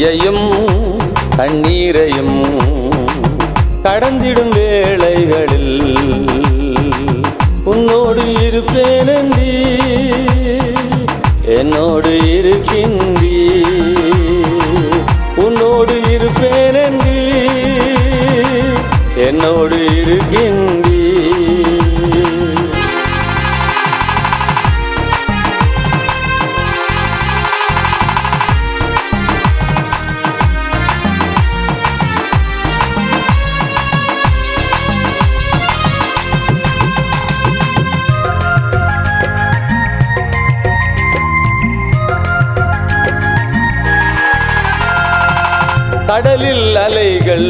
தீயையும் கண்ணீரையும் கடந்திடும் வேளைகளில் உன்னோடு இருப்பேனென்றி என்னோடு இருக்கின்றீ. உன்னோடு இருப்பேனென்றி என்னோடு இருக்கின்றீ. கடலில் அலைகள்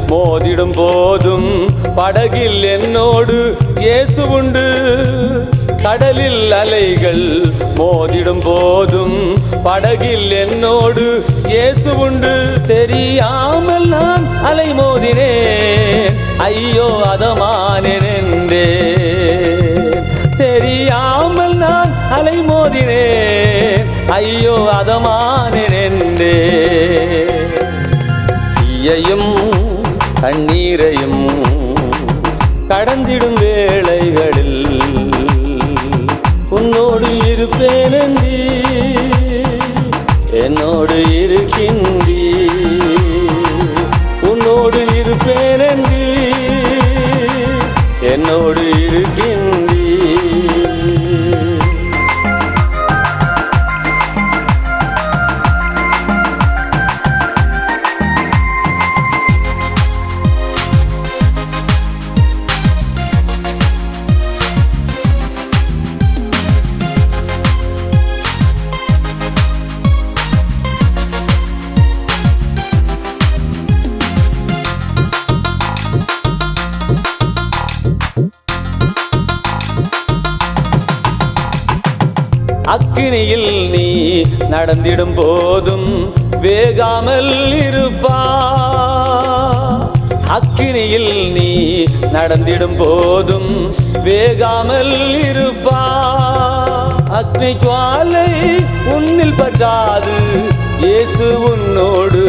மோதிடும் போதும் படகில் என்னோடு இயேசு உண்டு. கடலில் அலைகள் மோதிடும் போதும் படகில் என்னோடு இயேசு உண்டு. தெரியாமல் நான் அலை மோதினேன், ஐயோ அதமானேன் என்றேன். தெரியாமல் நான் அலை மோதினேன், ஐயோ அதமானேன் என்றேன். தீயையும் கண்ணீரையும் கடந்திடும் வேளைகளில் உன்னோடு இருப்பேனென்றி என்னோடு இருக்கின்றீ. உன்னோடு இருப்பேனென்றி என்னோடு இருக்கின்றீ. அக்கினியில் நீ நடந்திடும் போதும் வேகாமல் இருப்பா. அக்கினியில் நீ நடந்திடும் போதும் வேகாமல் இருப்பா. அக்னி ஜுவாலை உன்னில் பற்றாது, இயேசு உன்னோடு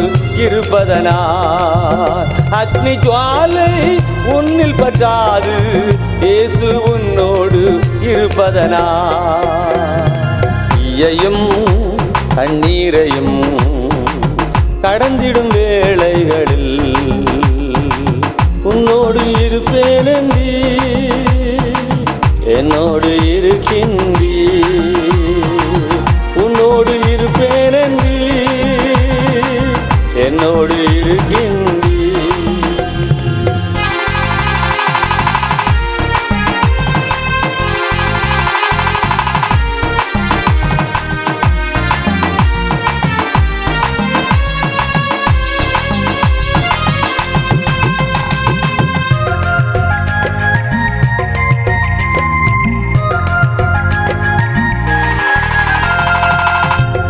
இருப்பதனால். அக்னி ஜுவாலை உன்னில் பற்றாது, இயேசு உன்னோடு இருப்பதனால். தீயையும் கண்ணீரையும் கடந்திடும் வேளைகளில் உன்னோடு இருப்பேனென்றி என்னோடு இருக்கின்றீ. உன்னோடு இருப்பேனென்றி என்னோடு இருக்கின்றீ.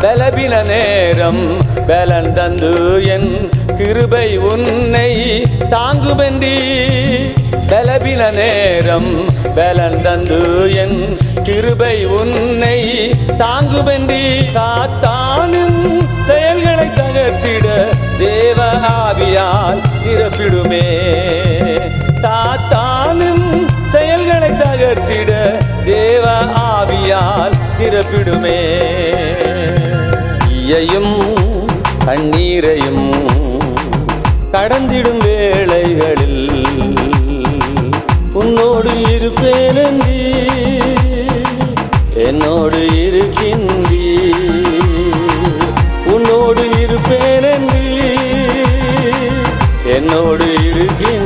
பலபின நேரம் பலன் தந்து என் கிருபை உன்னை தாங்குமென்றி. பலபின நேரம் பலன் தந்து என் கிருபை உன்னை தாங்குமென்றி. சாத்தானின் செயல்களை தகர்த்திட தேவ ஆவியால் நிரப்பிடுமே. சாத்தானின் செயல்களை தகர்த்திட தேவ ஆவியால் நிரப்பிடுமே. தீயையும் கண்ணீரையும் கடந்திடும் வேளைகளில் உன்னோடு இருப்பேனென்றி என்னோடு இருக்கின்றீ. உன்னோடு இருப்பேனென்றி என்னோடு இருக்கின்றீ.